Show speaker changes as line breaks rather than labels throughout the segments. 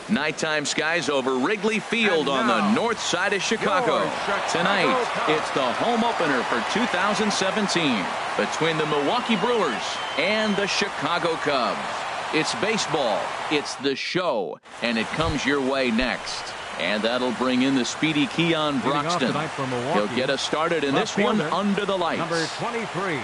Nighttime skies over Wrigley Field on the north side of Chicago. Tonight, it's the home opener for 2017 between the Milwaukee Brewers and the Chicago Cubs. It's baseball, it's the show, and it comes your way next. And that'll bring in the speedy Keon Broxton. He'll get us started in this one under the lights.
Number 23.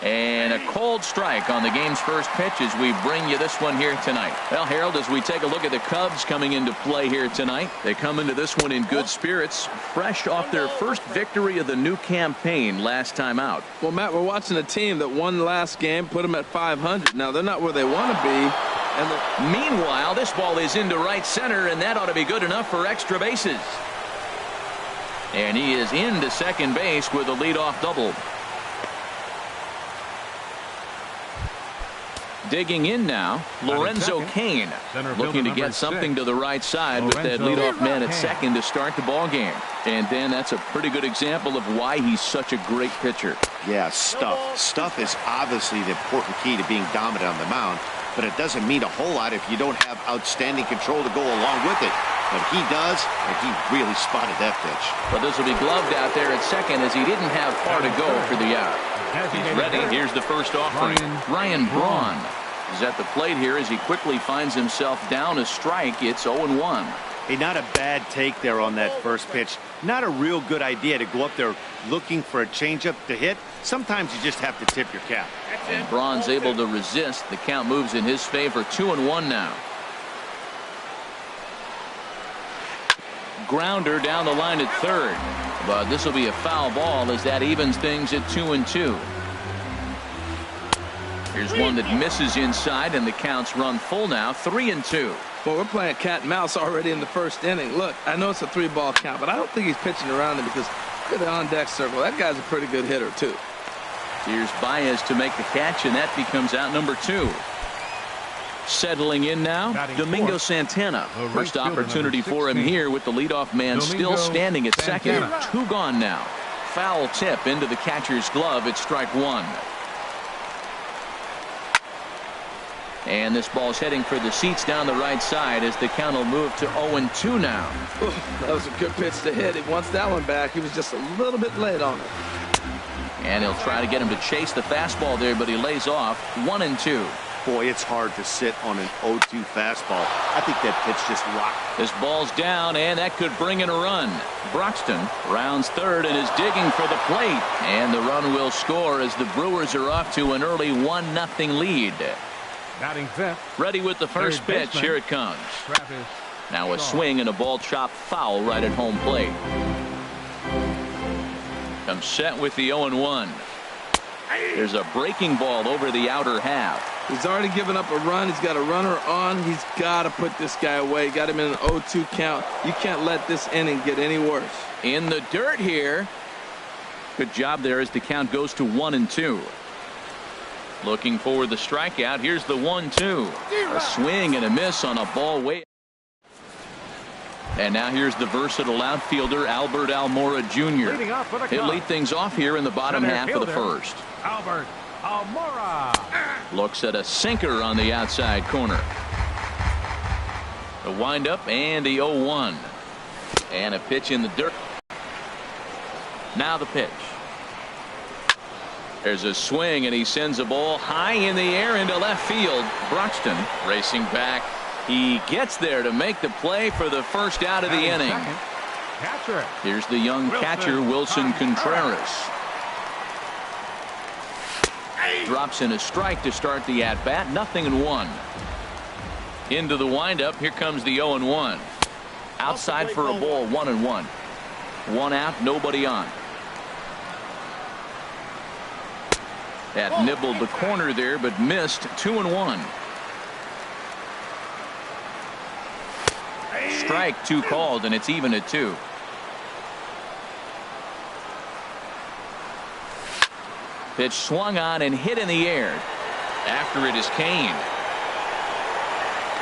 And a cold strike on the game's first pitch as we bring you this one here tonight. Well, Harold, as we take a look at the Cubs coming into play here tonight, they come into this one in good spirits, fresh off their first victory of the new campaign last time out.
Well, Matt, we're watching a team that won last game, put them at 500. Now, they're not where they want to be.
Meanwhile, this ball is into right center, and that ought to be good enough for extra bases. And he is into second base with a leadoff double. Digging in now, Lorenzo Cain, looking to get something to the right side with that leadoff man at second to start the ball game. And then that's a pretty good example of why he's such a great pitcher.
Yeah, stuff. Stuff is obviously the important key to being dominant on the mound, but it doesn't mean a whole lot if you don't have outstanding control to go along with it. But he does, and he really spotted that pitch.
But this will be gloved out there at second as he didn't have far to go for the out. He's ready. Here's the first offering. Ryan Braun is at the plate here as he quickly finds himself down a strike. It's 0-1.
Hey, not a bad take there on that first pitch. Not a real good idea to go up there looking for a changeup to hit. Sometimes you just have to tip your cap.
And Braun's able to resist. The count moves in his favor. 2-1 now. Grounder down the line at third, but this will be a foul ball as that evens things at 2-2. Here's one that misses inside, and the counts run full now. 3-2.
Well, we're playing cat and mouse already in the first inning. Look, I know it's a 3-ball count, but I don't think he's pitching around him because look at the on-deck circle. That guy's a pretty good hitter too.
Here's Baez to make the catch, and that becomes out number 2. Settling in now, Domingo Santana. First opportunity for him here with the leadoff man still standing at second. 2 gone now. Foul tip into the catcher's glove. It's strike 1. And this ball's heading for the seats down the right side as the count will move to 0-2 now.
Ooh, that was a good pitch to hit. He wants that one back. He was just a little bit late on it.
And he'll try to get him to chase the fastball there, but he lays off. 1-2.
Boy, it's hard to sit on an 0-2 fastball. I think that pitch just rocked.
This ball's down, and that could bring in a run. Broxton rounds third and is digging for the plate. And the run will score as the Brewers are off to an early 1-0 lead.
Batting fifth.
Ready with the first pitch. Here it comes. Now a swing and a ball chopped foul right at home plate. Comes set with the 0-1. There's a breaking ball over the outer half.
He's already given up a run. He's got a runner on. He's got to put this guy away. Got him in an 0-2 count. You can't let this inning get any worse.
In the dirt here. Good job there as the count goes to 1-2. Looking for the strikeout. Here's the 1-2. A swing and a miss on a ball way. And now here's the versatile outfielder Albert Almora Jr. He'll lead things off here in the bottom half of the first.
Albert Almora
looks at a sinker on the outside corner. The windup and the 0-1. And a pitch in the dirt. Now the pitch. There's a swing, and he sends a ball high in the air into left field. Broxton racing back. He gets there to make the play for the first out of the inning. Here's the young catcher, Wilson Contreras. Drops in a strike to start the at-bat. 0-1. Into the windup. Here comes the 0-1. Outside for a ball. 1-1. 1 out, nobody on. That nibbled the corner there, but missed. 2-1. Strike 2 called, and it's even at 2. Pitch swung on and hit in the air. After it is Cain.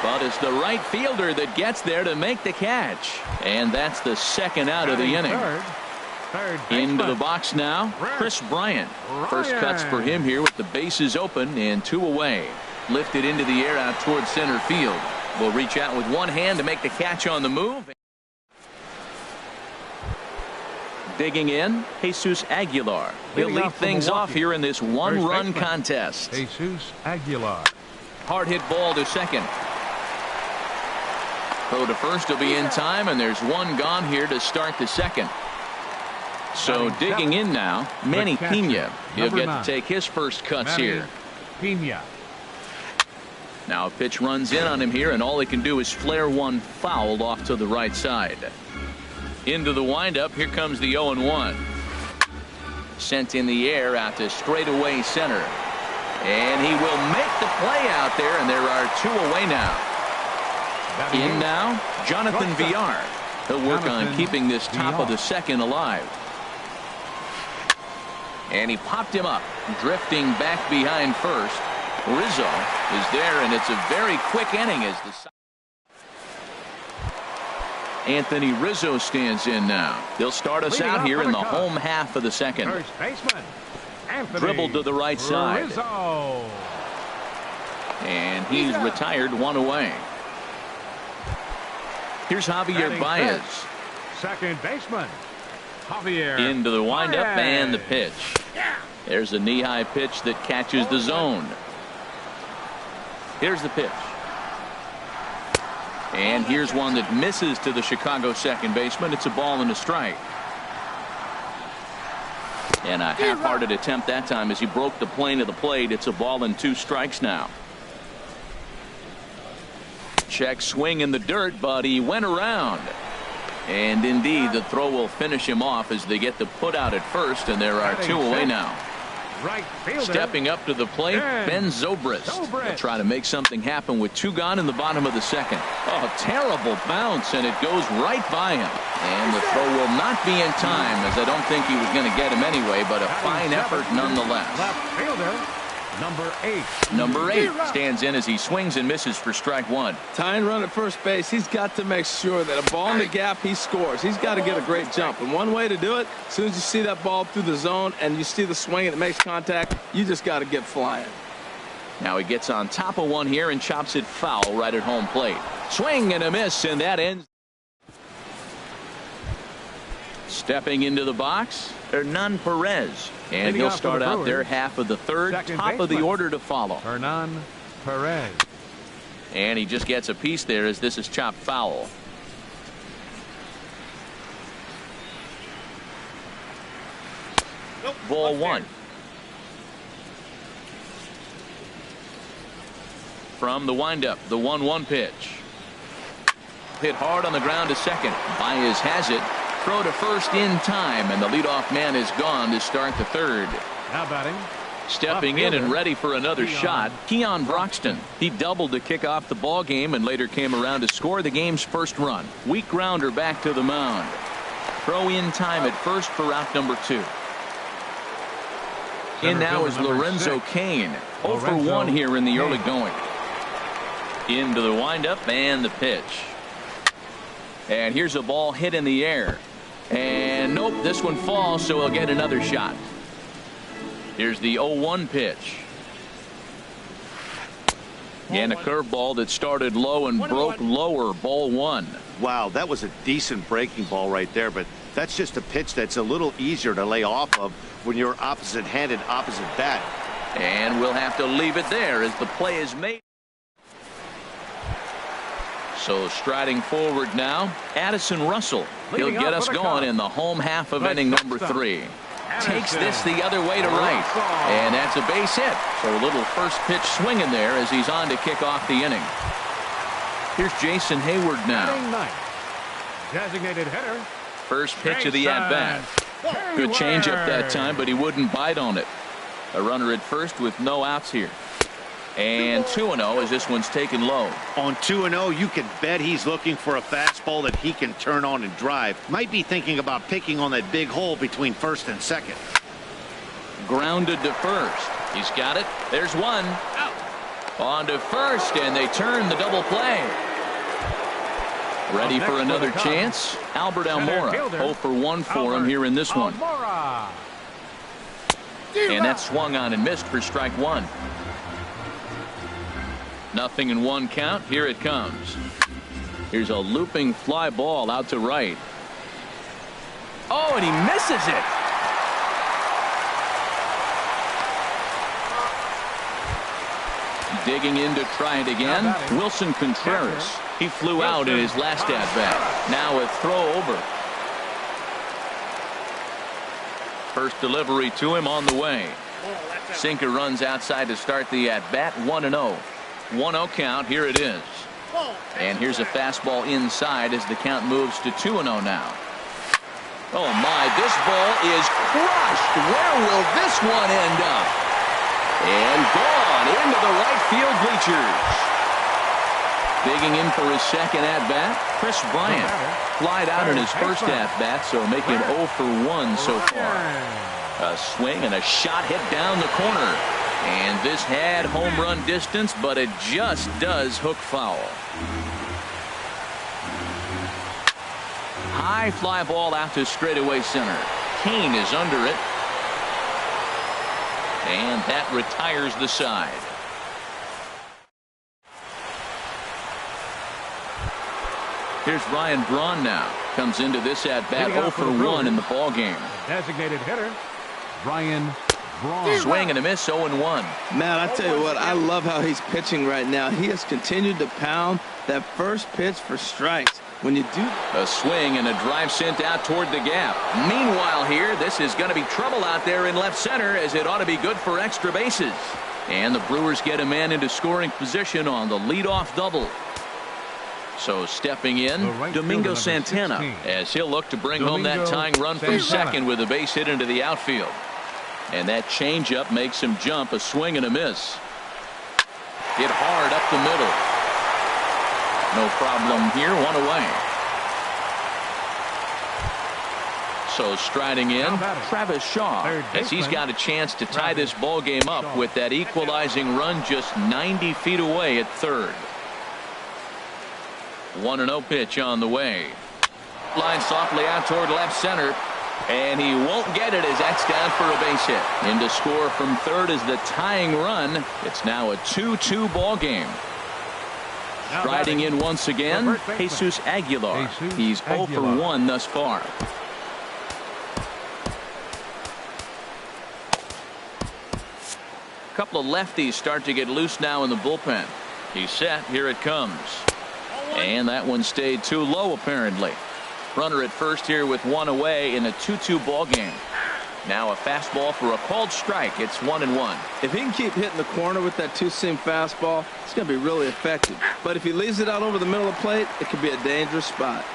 But it's the right fielder that gets there to make the catch. And that's the second out of the inning. Into the box now, Chris Bryant. First cuts for him here with the bases open and 2 away. Lifted into the air out towards center field. will reach out with one hand to make the catch on the move. Digging in, Jesus Aguilar. He'll lead things off here in this one-run contest.
Jesus Aguilar.
Hard hit ball to second. Throw to first will be in time, and there's one gone here to start the second. So digging in now, Manny Pena. He'll get to take his first cuts here.
Pena.
Now a pitch runs in on him here, and all he can do is flare one foul off to the right side. Into the windup, here comes the 0-1. Sent in the air out to straightaway center. And he will make the play out there, and there are two away now. In now, Jonathan Villar. He'll work on keeping this top of the second alive. And he popped him up, drifting back behind first. Rizzo is there, and it's a very quick inning as the Anthony Rizzo stands in now. They'll start us out here in the home half of the second.
First baseman, Anthony
Dribbled to the right side.
Rizzo.
And he's retired, one away. Here's Javier Baez.
Second baseman, Javier.
Into the windup
Baez.
and the pitch. There's a knee-high pitch that catches the zone. Here's the pitch. And here's one that misses to the Chicago second baseman. It's a ball and a strike. And a half-hearted attempt that time as he broke the plane of the plate. It's a ball and two strikes now. Check swing in the dirt, but he went around. And indeed, the throw will finish him off as they get the put out at first, and there are two away now.
Right fielder.
Stepping up to the plate, Ben Zobrist. He'll try to make something happen with two gone in the bottom of the second. Oh, terrible bounce, and it goes right by him. And the throw will not be in time, as I don't think he was going to get him anyway, but a fine effort nonetheless.
Left fielder, number 8.
Number 8 stands in as he swings and misses for strike one.
Tying run at first base, he's got to make sure that a ball in the gap, he scores. He's got to get a great jump. And one way to do it, as soon as you see that ball through the zone and you see the swing and it makes contact, you just got to get flying.
Now he gets on top of one here and chops it foul right at home plate. Swing and a miss, and that ends. Stepping into the box, Hernan Perez. And he'll start out their half of the third, top of the order to follow.
Hernan Perez.
And he just gets a piece there as this is chopped foul. Ball one. From the windup, the 1-1 pitch. Hit hard on the ground to second. Baez has it. Throw to first in time, and the leadoff man is gone to start the third.
Now batting.
Stepping in and ready for another shot, Keon Broxton. He doubled to kick off the ball game and later came around to score the game's first run. Weak grounder back to the mound. Throw in time at first for out number 2. In now is Lorenzo Cain. 0 for 1 here in the early going. Into the windup and the pitch. And here's a ball hit in the air. And nope, this one falls, so he'll get another shot. Here's the 0-1 pitch. And a curveball that started low and broke lower, ball 1.
Wow, that was a decent breaking ball right there, but that's just a pitch that's a little easier to lay off of when you're opposite-handed, opposite bat.
And we'll have to leave it there as the play is made. So striding forward now, Addison Russell. He'll get us going in the home half of inning number 3. Takes this the other way to right. And that's a base hit. So a little first pitch swinging there as he's on to kick off the inning. Here's Jason Hayward now.
Designated hitter.
First pitch of the at-bat. Good changeup that time, but he wouldn't bite on it. A runner at first with no outs here. And 2-0 as this one's taken low.
On 2-0, you can bet he's looking for a fastball that he can turn on and drive. Might be thinking about picking on that big hole between first and second.
Grounded to first. He's got it. There's one. Out. On to first, and they turn the double play. Ready for another chance? Albert Almora. 0 for 1 for him here in this one. And that swung on and missed for strike 1. 0-1 count. Here it comes. Here's a looping fly ball out to right. Oh, and he misses it. Digging in to try it again. Wilson Contreras. He flew out in his last at-bat. Now a throw over. First delivery to him on the way. Sinker runs outside to start the at-bat. 1-0. 1-0 count. Here it is. And here's a fastball inside as the count moves to 2-0 now. Oh my, this ball is crushed. Where will this one end up? And gone into the right field bleachers. Digging in for his second at-bat, Chris Bryant. Flied out in his first at-bat, so making 0 for 1 so far. A swing and a shot hit down the corner. And this had home run distance, but it just does hook foul. High fly ball out to straightaway center. Kane is under it. And that retires the side. Here's Ryan Braun now. Comes into this at bat 0 for 1 in the ball game.
Designated hitter, Ryan Braun.
Swing and a miss, 0-1.
Man, I tell you what, I love how he's pitching right now. He has continued to pound that first pitch for strikes. When you do
a swing and a drive sent out toward the gap. Meanwhile here, this is going to be trouble out there in left center, as it ought to be good for extra bases. And the Brewers get a man into scoring position on the leadoff double. So stepping in, Domingo Santana,
16.
as he'll look to bring home that tying run from second with a base hit into the outfield. And that changeup makes him jump. A swing and a miss. Hit hard up the middle. No problem here. 1 away. So striding in, Travis Shaw, as he's got a chance to tie this ball game up with that equalizing run just 90 feet away at third. 1-0 pitch on the way. Line softly out toward left center. And he won't get it as that's down for a base hit. In to score from third is the tying run. It's now a 2-2 ball game. Striding in once again, Jesus Aguilar. He's 0 for 1 thus far. A couple of lefties start to get loose now in the bullpen. He's set. Here it comes. And that one stayed too low apparently. Runner at first here with 1 away in a 2-2 ball game. Now a fastball for a called strike. It's 1-1.
If he can keep hitting the corner with that two-seam fastball, it's going to be really effective. But if he leaves it out over the middle of the plate, it could be a dangerous spot.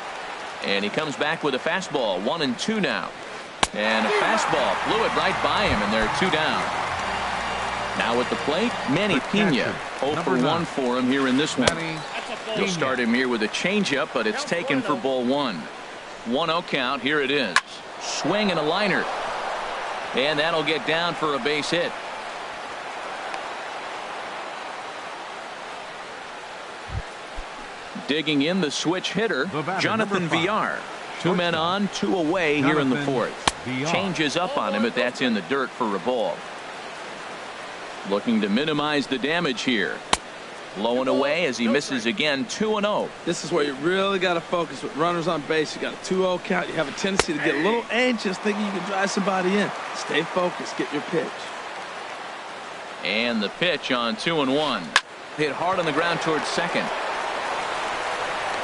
And he comes back with a fastball. 1-2 now. And a fastball flew it right by him, and they're 2 down. Now at the plate, Manny Pena. 0 for 1 for him here in this one. He'll start him here with a changeup, but it's taken for ball 1. 1-0 count. Here it is. Swing and a liner. And that'll get down for a base hit. Digging in the switch hitter, Jonathan Villar. 2 men on, 2 away here in the fourth. Changes up on him, but that's in the dirt for a ball. Looking to minimize the damage here. Low and away as he misses again. 2-0.
This is where you really got to focus with runners on base. You got a 2-0 count. You have a tendency to get a little anxious thinking you can drive somebody in. Stay focused. Get your pitch.
And the pitch on 2-1. Hit hard on the ground towards second.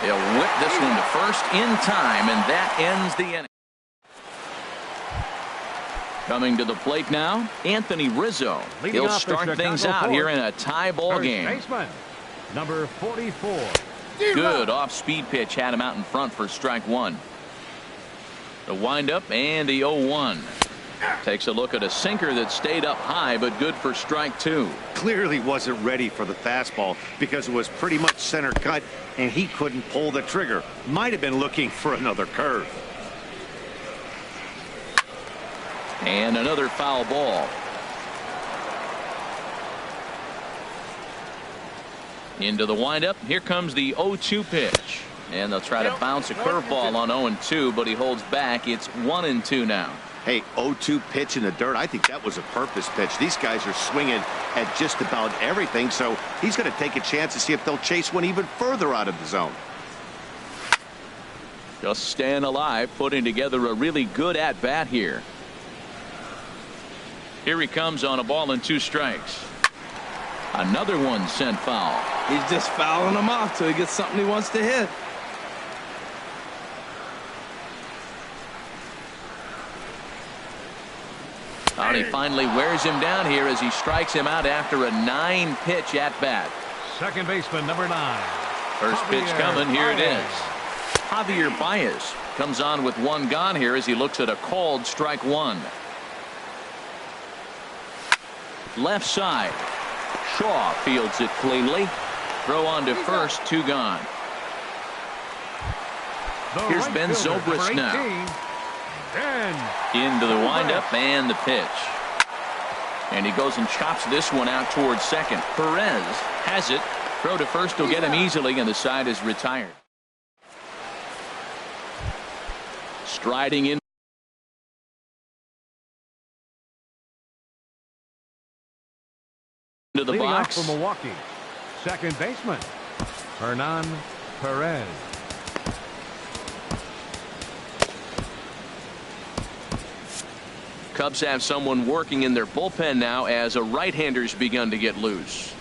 They'll whip this one to first in time, and that ends the inning. Coming to the plate now, Anthony Rizzo. He'll start things out here in a tie ball game.
Baseman, number 44.
Good off-speed pitch had him out in front for strike 1. The windup and the 0-1. Takes a look at a sinker that stayed up high, but good for strike 2.
Clearly wasn't ready for the fastball because it was pretty much center cut, and he couldn't pull the trigger. Might have been looking for another curve.
And another foul ball. Into the windup. Here comes the 0-2 pitch. And they'll try to bounce a curveball on 0-2, but he holds back. It's 1-2 now.
Hey, 0-2 pitch in the dirt. I think that was a purpose pitch. These guys are swinging at just about everything, so he's going to take a chance to see if they'll chase one even further out of the zone.
Just staying alive, putting together a really good at-bat here. Here he comes on a ball and 2 strikes. Another one sent foul.
He's just fouling them off till he gets something he wants to hit.
And he finally wears him down here as he strikes him out after a 9-pitch at-bat.
Second baseman, number 9.
First pitch coming. Here it is. Javier Baez comes on with 1 gone here as he looks at a called strike 1. Left side. Shaw fields it cleanly. Throw on to first, 2 gone. Here's Ben Zobrist now. Into the windup and the pitch. And he goes and chops this one out towards second. Perez has it. Throw to first will get him easily, and the side is retired. Striding in to the box.
For Milwaukee, second baseman, Hernan Perez.
Cubs have someone working in their bullpen now as a right-hander's begun to get loose.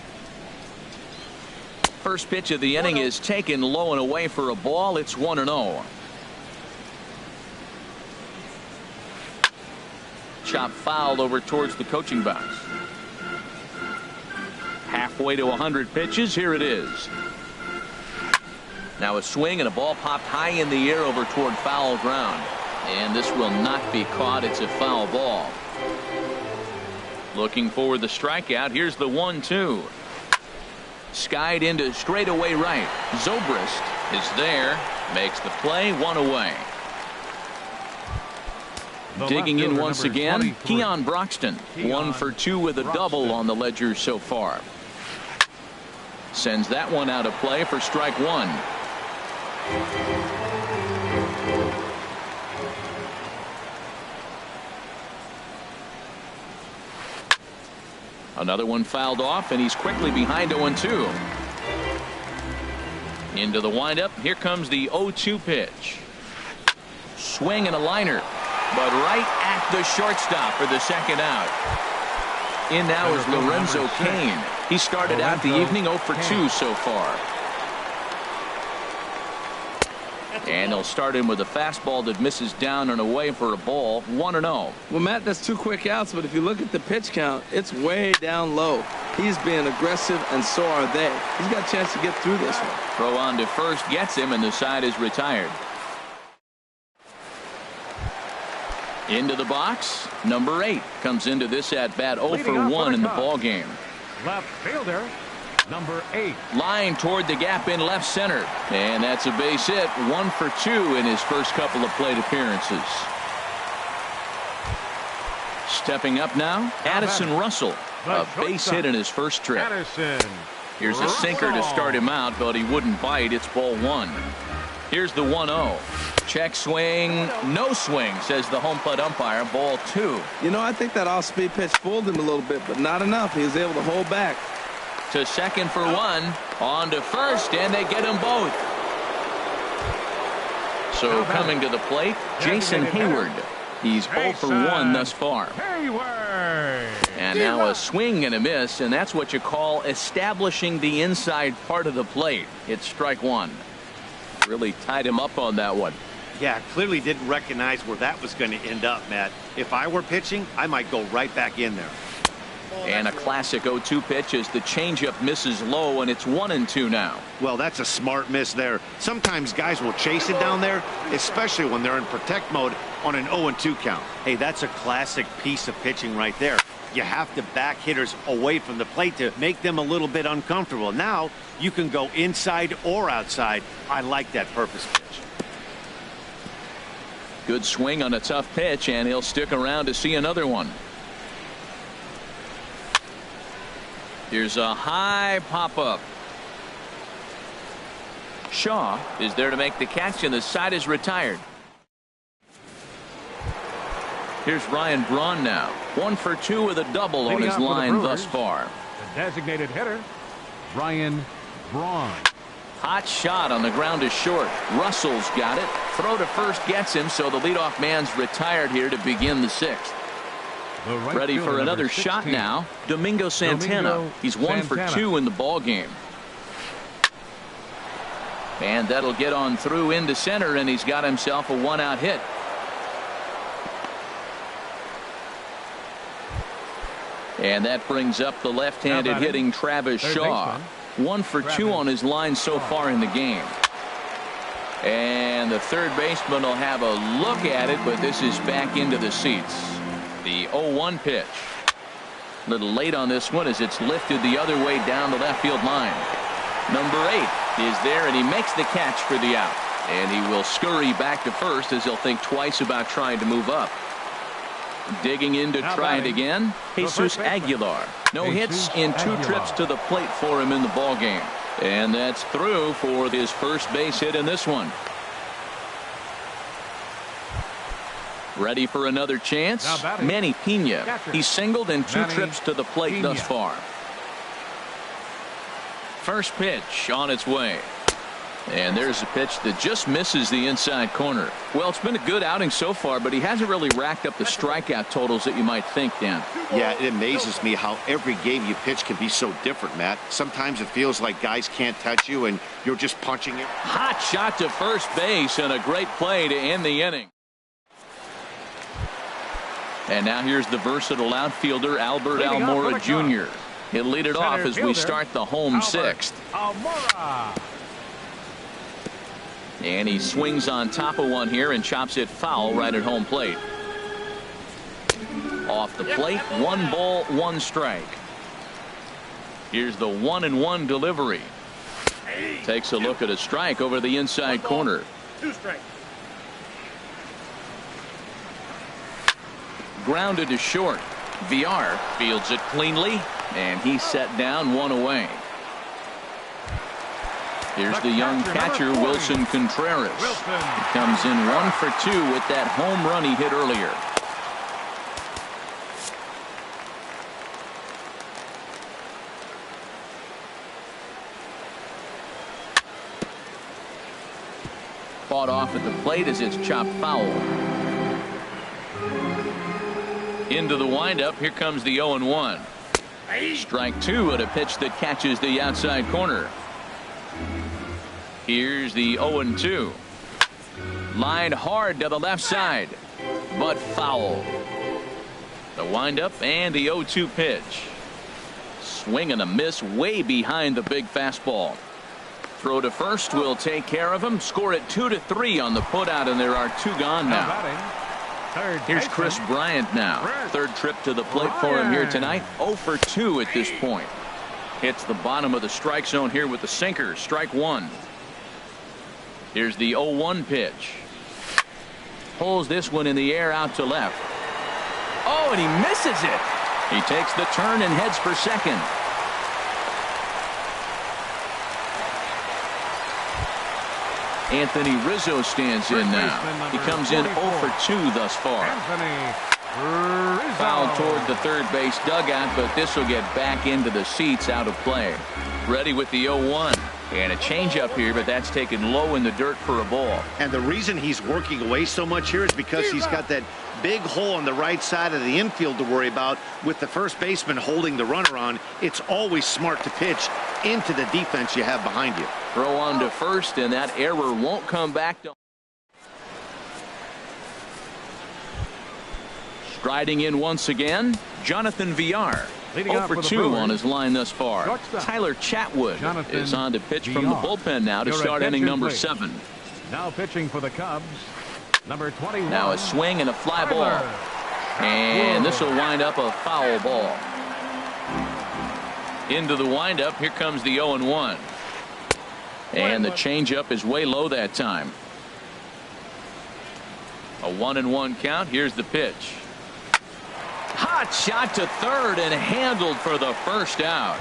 First pitch of the inning is taken low and away for a ball. It's 1-0. Chop fouled over towards the coaching box. Halfway to 100 pitches. Here it is. Now a swing and a ball popped high in the air over toward foul ground. And this will not be caught. It's a foul ball. Looking for the strikeout. Here's the 1-2. Skied into straightaway right. Zobrist is there. Makes the play. 1 away. Digging in once again, Keon Broxton. 1 for 2 with a double on the ledger so far. Sends that one out of play for strike 1. Another one fouled off, and he's quickly behind 0-2. Into the windup. Here comes the 0-2 pitch. Swing and a liner, but right at the shortstop for the second out. In now is Lorenzo Cain. He started out the evening 0 for 2 so far. And they'll start him with a fastball that misses down and away for a ball. 1-0.
Well, Matt, that's 2 quick outs, but if you look at the pitch count, it's way down low. He's being aggressive, and so are they. He's got a chance to get through this one.
Throw on to first gets him, and the side is retired. Into the box. Number 8 comes into this at bat 0 for 1 in the ball game.
Left fielder, number 8.
Line toward the gap in left center. And that's a base hit. 1 for 2 in his first couple of plate appearances. Stepping up now, Addison Russell. A base hit in his first trip. Here's a sinker to start him out, but he wouldn't bite. It's ball 1. Here's the 1-0. Check swing, no swing, says the home plate umpire. Ball 2.
You know, I think that off-speed pitch fooled him a little bit, but not enough. He was able to hold back.
To second for 1. On to first, and they get them both. So coming to the plate, Jason Hayward. He's 0 for 1 thus far. And now a swing and a miss, and that's what you call establishing the inside part of the plate. It's strike 1. Really tied him up on that one.
Yeah, clearly didn't recognize where that was going to end up, Matt. If I were pitching, I might go right back in there.
And a classic 0-2 pitch as the changeup misses low, and it's 1-2 now.
Well, that's a smart miss there. Sometimes guys will chase it down there, especially when they're in protect mode on an 0-2 count. Hey, that's a classic piece of pitching right there. You have to back hitters away from the plate to make them a little bit uncomfortable. Now you can go inside or outside. I like that purpose pitch.
Good swing on a tough pitch, and he'll stick around to see another one. Here's a high pop-up. Shaw is there to make the catch, and the side is retired. Here's Ryan Braun now. 1 for 2 with a double on his line thus far.
The designated hitter, Ryan Braun.
Hot shot on the ground is short. Russell's got it. Throw to first gets him, so the leadoff man's retired here to begin the 6th. Ready for another shot now. Domingo Santana. He's 1 for 2 in the ball game. And that'll get on through into center, and he's got himself a 1-out hit. And that brings up the left-handed hitting Travis Shaw. 1 for 2 on his line so far in the game. And the third baseman will have a look at it, but this is back into the seats. The 0-1 pitch. A little late on this one as it's lifted the other way down the left field line. Number 8 is there, and he makes the catch for the out. And he will scurry back to first as he'll think twice about trying to move up. Digging in to try it again, Jesus Aguilar. No hits in 2 trips to the plate for him in the ball game. And that's through for his first base hit in this one. Ready for another chance? Manny Pena. He's singled in 2 trips to the plate thus far. First pitch on its way. And there's a pitch that just misses the inside corner. Well, it's been a good outing so far, but he hasn't really racked up the strikeout totals that you might think, Dan.
Yeah, it amazes me how every game you pitch can be so different, Matt. Sometimes it feels like guys can't touch you and you're just punching it.
Hot shot to first base and a great play to end the inning. And now here's the versatile outfielder Albert Almora Jr. He'll lead it off as we start the home 6th.
Almora.
And he swings on top of one here and chops it foul right at home plate. Off the plate, 1 ball, 1 strike. Here's the 1-1 delivery. Takes a look at a strike over the inside corner.
2 strikes.
Grounded to short. VR fields it cleanly, and he's set down 1 away. Here's the young catcher, Wilson Contreras. He comes in 1 for 2 with that home run he hit earlier. Fought off at the plate as it's chopped foul. Into the windup. Here comes the 0-1. Strike 2 at a pitch that catches the outside corner. Here's the 0-2. Lined hard to the left side, but foul. The windup and the 0-2 pitch. Swing and a miss way behind the big fastball. Throw to first will take care of him. Score it 2-3 on the putout, and there are 2 gone now. Here's Chris Bryant now. Third trip to the plate for him here tonight. 0 for 2 at this point. Hits the bottom of the strike zone here with the sinker. Strike 1. Here's the 0-1 pitch. Pulls this one in the air out to left. Oh, and he misses it. He takes the turn and heads for second. Anthony Rizzo stands in now. He comes in 0 for 2 thus far. Foul toward the third base dugout, but this will get back into the seats out of play. Ready with the 0-1. And a changeup here, but that's taken low in the dirt for a ball.
And the reason he's working away so much here is because he's got that big hole on the right side of the infield to worry about with the first baseman holding the runner on. It's always smart to pitch into the defense you have behind you.
Throw on to first, and that error won't come back. Striding in once again, Jonathan VR. 0 for 2 on his line thus far. Tyler Chatwood is on to pitch from the bullpen now to start inning number 7.
Now pitching for the Cubs, number 21.
Now a swing and a fly ball. And this will wind up a foul ball. Into the windup. Here comes the 0-1. And the changeup is way low that time. A 1-1 count. Here's the pitch. Hot shot to third and handled for the first out.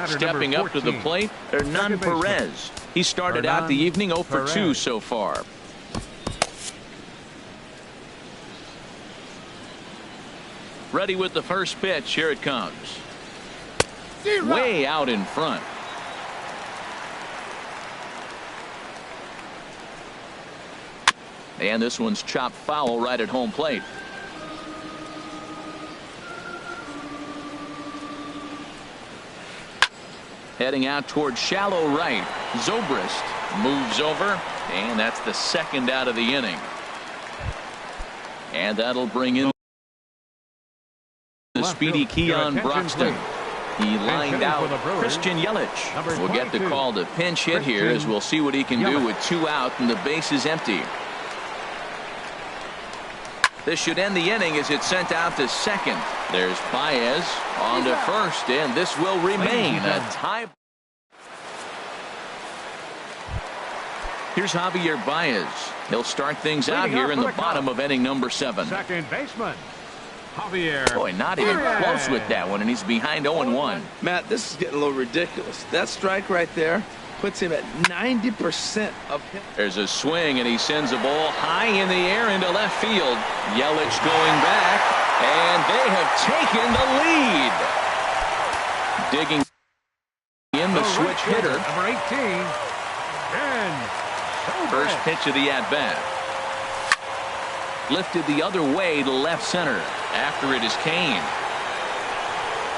Stepping up to the plate, Hernan Perez. He started out the evening 0 for 2 so far. Ready with the first pitch. Here it comes. Way out in front. And this one's chopped foul right at home plate. Heading out towards shallow right. Zobrist moves over, and that's the second out of the inning. And that'll bring in the speedy Keon Broxton. He lined out Christian Yelich. Will get the call to pinch hit here, as we'll see what he can do with 2 out and the base is empty. This should end the inning as it's sent out to second. There's Baez on to first, and this will remain a tie. Here's Javier Baez. He'll start things out here in the bottom of inning number 7.
Second baseman, Javier.
Boy, not even close with that one, and he's behind 0-1.
Matt, this is getting a little ridiculous. That strike right there puts him at 90% of him.
There's a swing, and he sends a ball high in the air into left field. Yelich going back, and they have taken the lead. Digging in the switch hitter.
Number 18. And
first pitch of the at-bat. Lifted the other way to left center. After it is Kane.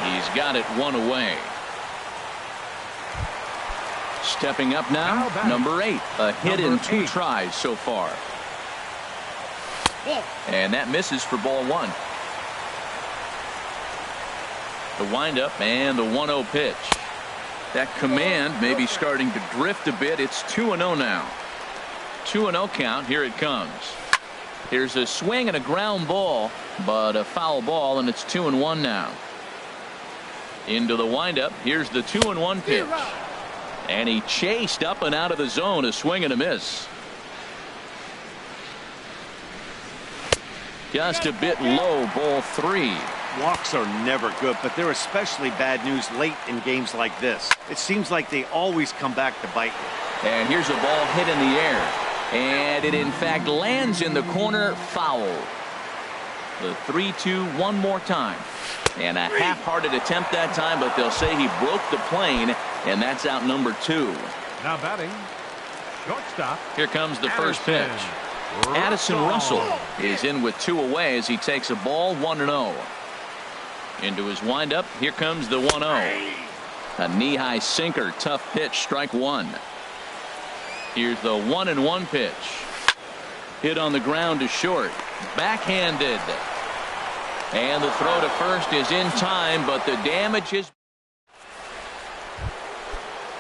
He's got it 1 away. Stepping up now, number 8. A hit in 2 tries so far. And that misses for ball 1. The windup and the 1-0 pitch. That command may be starting to drift a bit. It's 2-0 now. 2-0 count. Here it comes. Here's a swing and a ground ball, but a foul ball, and it's 2-1 now. Into the windup. Here's the 2-1 pitch. And he chased up and out of the zone. A swing and a miss. Just a bit low, ball 3.
Walks are never good, but they're especially bad news late in games like this. It seems like they always come back to bite you.
And here's a ball hit in the air. And it in fact lands in the corner, foul. The 3-2 one more time. And a half-hearted attempt that time, but they'll say he broke the plane, and that's out number 2.
now batting, shortstop.
Here comes the first pitch. Addison Russell is in with 2 away as he takes a ball 1-0. Into his windup. Here comes the 1-0. A knee-high sinker. Tough pitch. Strike 1. Here's the 1-1 pitch. Hit on the ground to short. Backhanded. And the throw to first is in time, but the damage is.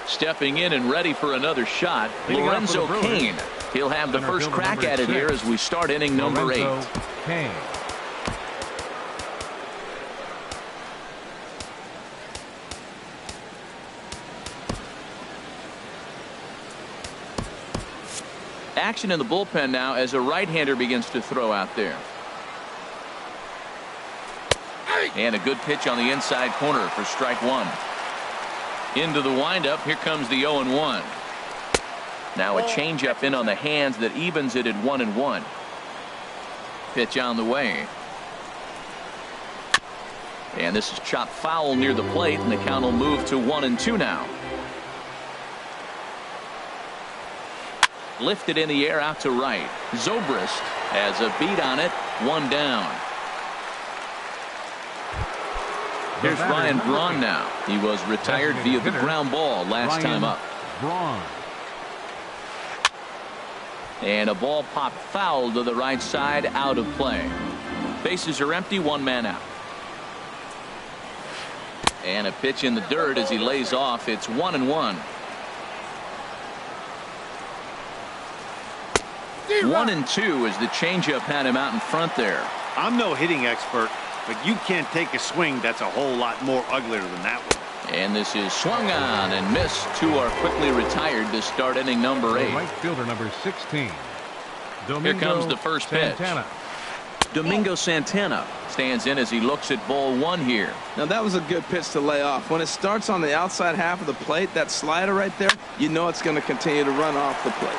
Stepping in and ready for another shot, Lorenzo Cain. He'll have the first crack at it here as we start inning number 8.
Cain.
Action in the bullpen now as a right-hander begins to throw out there. And a good pitch on the inside corner for strike 1. Into the windup. Here comes the 0-1. Now a changeup in on the hands that evens it at 1-1. Pitch on the way. And this is chopped foul near the plate, and the count will move to 1-2 now. Lifted in the air out to right. Zobrist has a beat on it. 1 down. Here's Ryan Braun now. He was retired via the ground ball last time up.
Braun.
And a ball popped foul to the right side, out of play. Bases are empty, 1 man out. And a pitch in the dirt as he lays off. It's 1-1. 1-2 as the changeup had him out in front there.
I'm no hitting expert, but you can't take a swing that's a whole lot more uglier than that one.
And this is swung on and missed. 2 are quickly retired to start inning number 8.
Right fielder number 16.
Here comes the first pitch. Domingo Santana stands in as he looks at ball 1 here.
Now that was a good pitch to lay off. When it starts on the outside half of the plate, that slider right there, you know it's going to continue to run off the plate.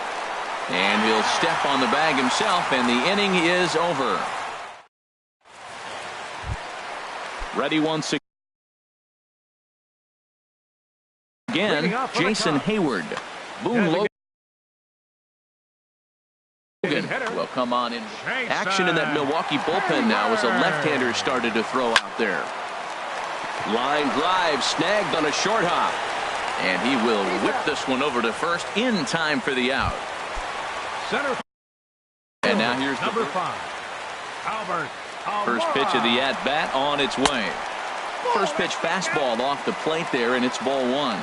And he'll step on the bag himself, and the inning is over. Ready once again, Jason Hayward. Boone Logan will come on in. Action in that Milwaukee bullpen now as a left-hander started to throw out there. Line drive snagged on a short hop. And he will whip this one over to first in time for the out.
Center.
And now here's
number 5. Albert.
First pitch of the at-bat on its way. First pitch fastball off the plate there, and it's ball 1.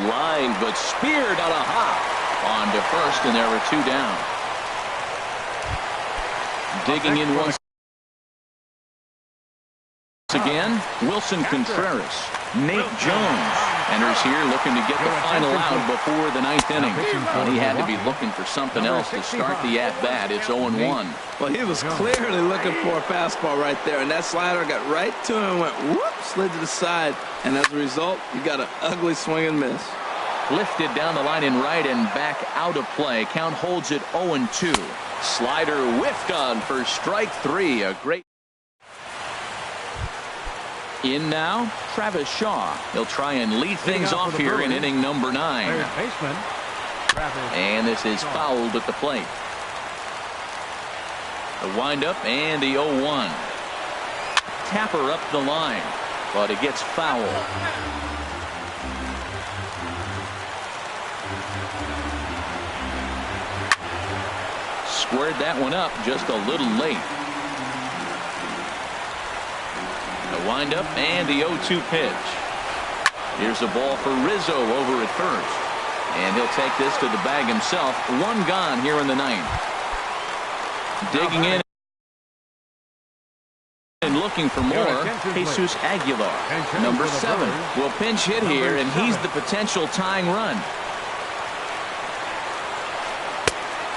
Line, but speared on a hop. On to first, and there were 2 down. Digging in once again, Wilson Contreras. Nate Jones enters here looking to get the final out before the 9th inning. And he had to be looking for something else to start the at-bat. It's 0-1.
Well, he was clearly looking for a fastball right there, and that slider got right to him and went whoop, slid to the side, and as a result, you got an ugly swing and miss.
Lifted down the line in right and back out of play. Count holds it 0-2. Slider whiffed on for strike 3. A great in now, Travis Shaw. He'll try and lead things off here in inning number 9. And this is fouled at the plate. The windup and the 0-1. Tapper up the line, but it gets fouled. Squared that one up just a little late. The windup and the 0-2 pitch. Here's a ball for Rizzo over at first. And he'll take this to the bag himself. 1 gone here in the 9th. Digging in and looking for more, Jesus Aguilar. Number 7 will pinch hit here, and he's the potential tying run.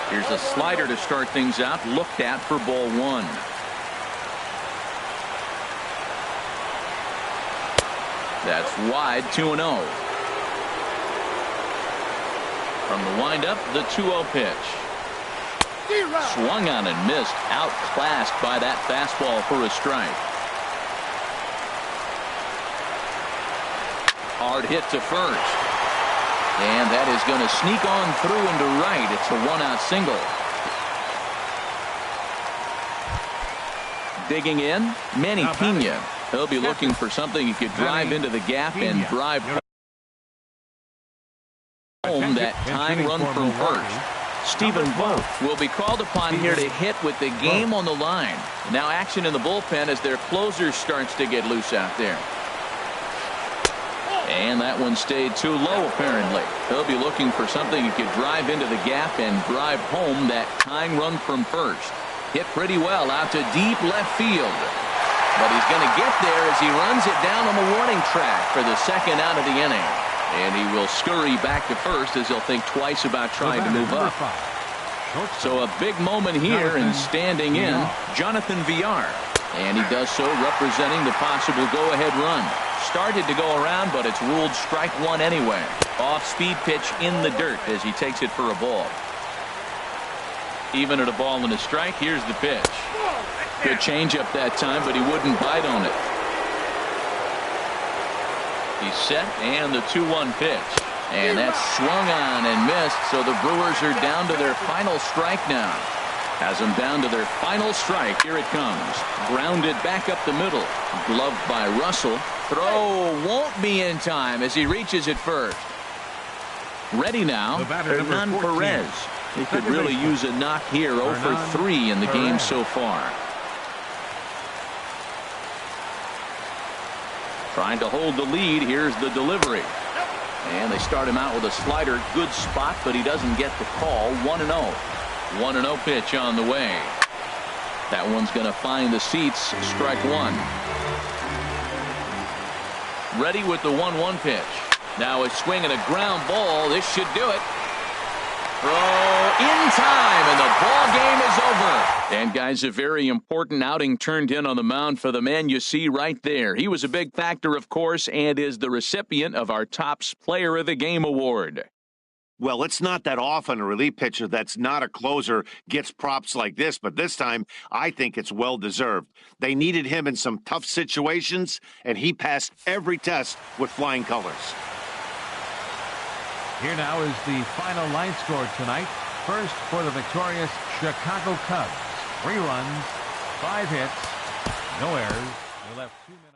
Here's a slider to start things out, looked at for ball 1. That's wide, 2-0. From the windup, the 2-0 pitch. Swung on and missed, outclassed by that fastball for a strike. Hard hit to first. And that is going to sneak on through into right. It's a 1-out single. Digging in, Manny Pena. He'll be looking for something he could drive into the gap and drive home that tying run from first. Stephen Vogt will be called upon here to hit with the game on the line. Now action in the bullpen as their closer starts to get loose out there. And that one stayed too low apparently. He'll be looking for something he could drive into the gap and drive home that tying run from first. Hit pretty well out to deep left field. But he's going to get there as he runs it down on the warning track for the 2nd out of the inning. And he will scurry back to first as he'll think twice about trying to move up. So a big moment here and standing in, Jonathan Villar. And he does so representing the possible go-ahead run. Started to go around, but it's ruled strike 1 anyway. Off-speed pitch in the dirt as he takes it for a ball. Even at a ball and a strike, here's the pitch. Good changeup that time, but he wouldn't bite on it. He's set, and the 2-1 pitch. And that's swung on and missed, so the Brewers are down to their final strike now. Has them down to their final strike. Here it comes. Grounded back up the middle. Gloved by Russell. Throw won't be in time as he reaches it first. Ready now, Hernan Perez. He could really use a knock here. 0 for 3 in the game so far. Trying to hold the lead. Here's the delivery. And they start him out with a slider. Good spot, but he doesn't get the call. 1-0. 1-0 pitch on the way. That one's going to find the seats. Strike 1. Ready with the 1-1 pitch. Now a swing and a ground ball. This should do it. Throw in time, and the ball game is over. And guys, a very important outing turned in on the mound for the man you see right there. He was a big factor, of course, and is the recipient of our Topps Player of the Game award.
Well, it's not that often a relief pitcher that's not a closer gets props like this, but this time I think it's well-deserved. They needed him in some tough situations, and he passed every test with flying colors.
Here now is the final line score tonight. First for the victorious Chicago Cubs. 3 runs, 5 hits, no errors. They left 2 minutes.